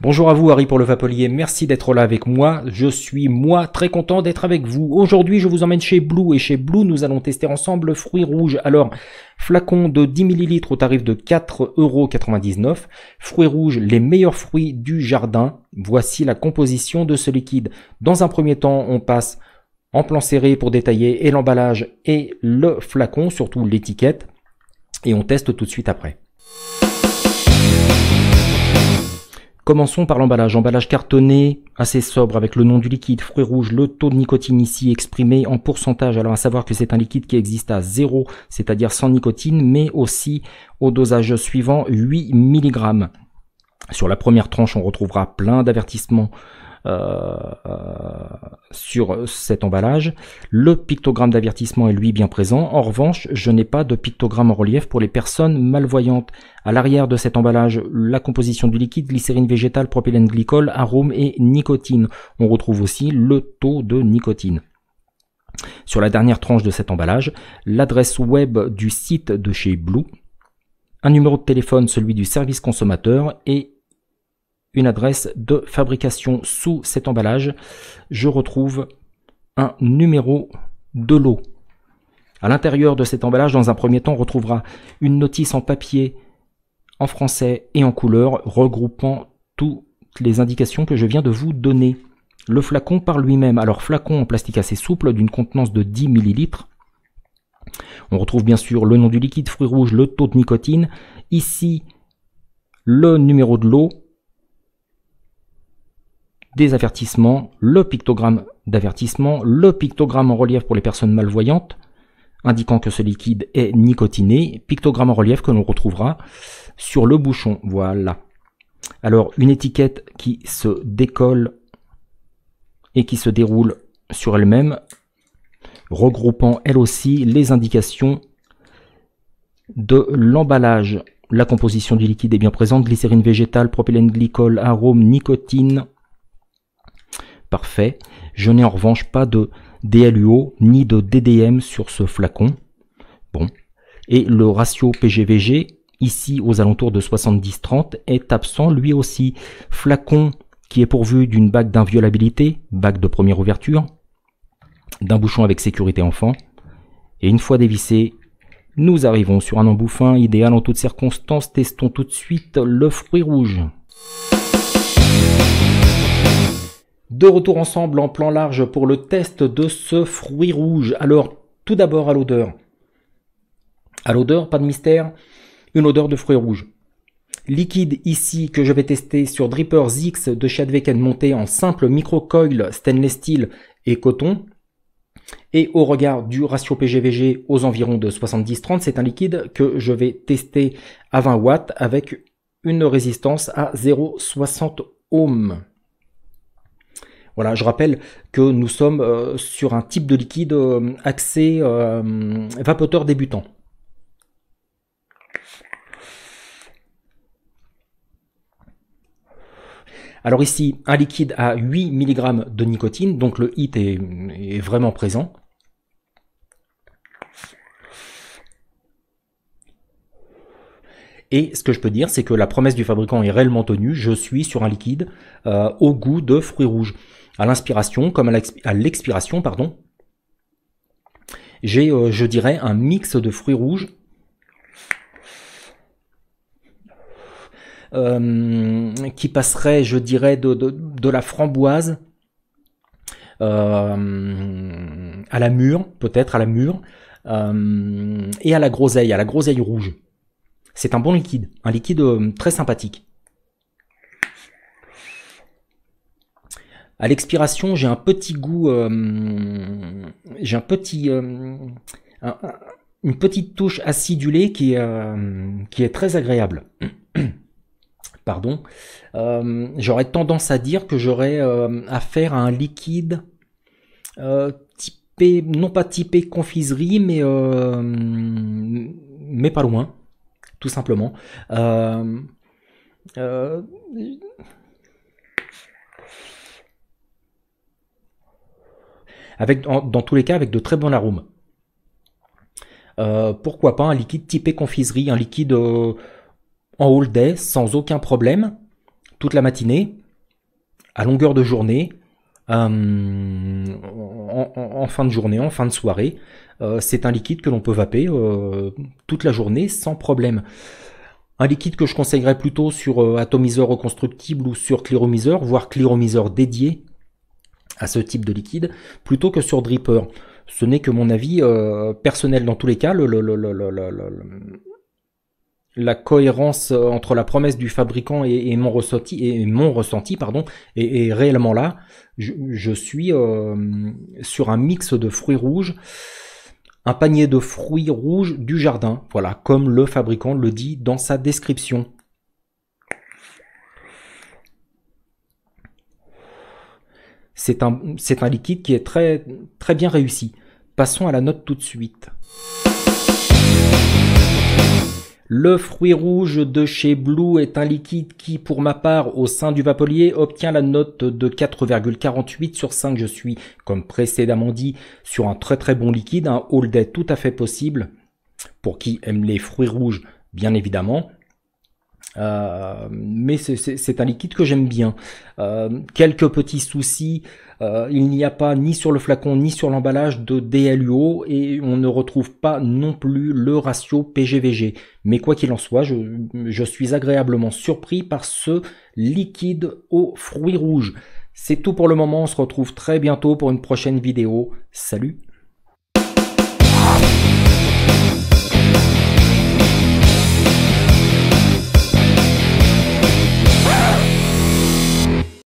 Bonjour à vous, Harry pour le Vapelier, merci d'être là avec moi. Je suis, très content d'être avec vous. Aujourd'hui, je vous emmène chez Blue, et chez Blue, nous allons tester ensemble le fruit rouge. Alors, flacon de 10 ml au tarif de 4,99 €. Fruits rouges, les meilleurs fruits du jardin. Voici la composition de ce liquide. Dans un premier temps, on passe en plan serré pour détailler et l'emballage et le flacon, surtout l'étiquette. Et on teste tout de suite après. Commençons par l'emballage. Emballage cartonné, assez sobre avec le nom du liquide, fruits rouges, le taux de nicotine ici exprimé en pourcentage. Alors à savoir que c'est un liquide qui existe à 0, c'est-à-dire sans nicotine, mais aussi au dosage suivant, 8 mg. Sur la première tranche, on retrouvera plein d'avertissements sur cet emballage. Le pictogramme d'avertissement est lui bien présent. En revanche, je n'ai pas de pictogramme en relief pour les personnes malvoyantes. À l'arrière de cet emballage, la composition du liquide, glycérine végétale, propylène glycol, arôme et nicotine. On retrouve aussi le taux de nicotine. Sur la dernière tranche de cet emballage, l'adresse web du site de chez Blue, un numéro de téléphone, celui du service consommateur, et une adresse de fabrication. Sous cet emballage, je retrouve un numéro de lot. À l'intérieur de cet emballage, dans un premier temps, on retrouvera une notice en papier, en français et en couleur, regroupant toutes les indications que je viens de vous donner. Le flacon par lui-même, alors flacon en plastique assez souple, d'une contenance de 10 ml. On retrouve bien sûr le nom du liquide, fruits rouges, le taux de nicotine. Ici, le numéro de lot, des avertissements, le pictogramme d'avertissement, le pictogramme en relief pour les personnes malvoyantes, indiquant que ce liquide est nicotiné, pictogramme en relief que l'on retrouvera sur le bouchon. Voilà. Alors, une étiquette qui se décolle et qui se déroule sur elle-même, regroupant elle aussi les indications de l'emballage. La composition du liquide est bien présente, glycérine végétale, propylène glycol, arôme, nicotine. Parfait. Je n'ai en revanche pas de DLUO ni de DDM sur ce flacon. Bon. Et le ratio PGVG, ici aux alentours de 70-30, est absent lui aussi. Flacon qui est pourvu d'une bague d'inviolabilité, bague de première ouverture, d'un bouchon avec sécurité enfant. Et une fois dévissé, nous arrivons sur un embout fin, idéal en toutes circonstances. Testons tout de suite le fruit rouge. De retour ensemble en plan large pour le test de ce fruit rouge. Alors, tout d'abord à l'odeur. À l'odeur, pas de mystère, une odeur de fruit rouge. Liquide ici que je vais tester sur Drippers X de chez Adveken, monté en simple microcoil stainless steel et coton. Et au regard du ratio PGVG aux environs de 70-30, c'est un liquide que je vais tester à 20 watts avec une résistance à 0,60 ohms. Voilà, je rappelle que nous sommes sur un type de liquide axé vapoteur débutant. Alors ici, un liquide à 8 mg de nicotine, donc le HIT est vraiment présent. Et ce que je peux dire, c'est que la promesse du fabricant est réellement tenue. Je suis sur un liquide au goût de fruits rouges. À l'inspiration, comme à l'expiration, pardon, j'ai, je dirais, un mix de fruits rouges qui passerait, je dirais, de la framboise à la mûre, peut-être à la mûre, et à la groseille rouge. C'est un bon liquide, un liquide très sympathique. À l'expiration, j'ai un petit goût, j'ai une petite touche acidulée qui est très agréable. Pardon. J'aurais tendance à dire que j'aurais affaire à un liquide typé, non pas typé confiserie, mais pas loin, tout simplement. Dans tous les cas, avec de très bons arômes. Pourquoi pas un liquide typé confiserie, un liquide en all day, sans aucun problème, toute la matinée, à longueur de journée, en fin de journée, en fin de soirée. C'est un liquide que l'on peut vaper toute la journée sans problème. Un liquide que je conseillerais plutôt sur atomiseur reconstructible ou sur cléromiseur, voire cléromiseur dédié à ce type de liquide, plutôt que sur dripper. Ce n'est que mon avis personnel dans tous les cas. La cohérence entre la promesse du fabricant et mon ressenti, est réellement là. Je suis sur un mix de fruits rouges, un panier de fruits rouges du jardin, voilà, comme le fabricant le dit dans sa description. C'est un liquide qui est très, très bien réussi. Passons à la note tout de suite. Le fruit rouge de chez Blue est un liquide qui, pour ma part, au sein du Vapolier, obtient la note de 4,48 sur 5. Je suis, comme précédemment dit, sur un très très bon liquide, un all day tout à fait possible, pour qui aime les fruits rouges, bien évidemment. Mais c'est un liquide que j'aime bien. Quelques petits soucis, il n'y a pas ni sur le flacon ni sur l'emballage de DLUO et on ne retrouve pas non plus le ratio PGVG. Mais quoi qu'il en soit, je suis agréablement surpris par ce liquide aux fruits rouges. C'est tout pour le moment, on se retrouve très bientôt pour une prochaine vidéo. Salut!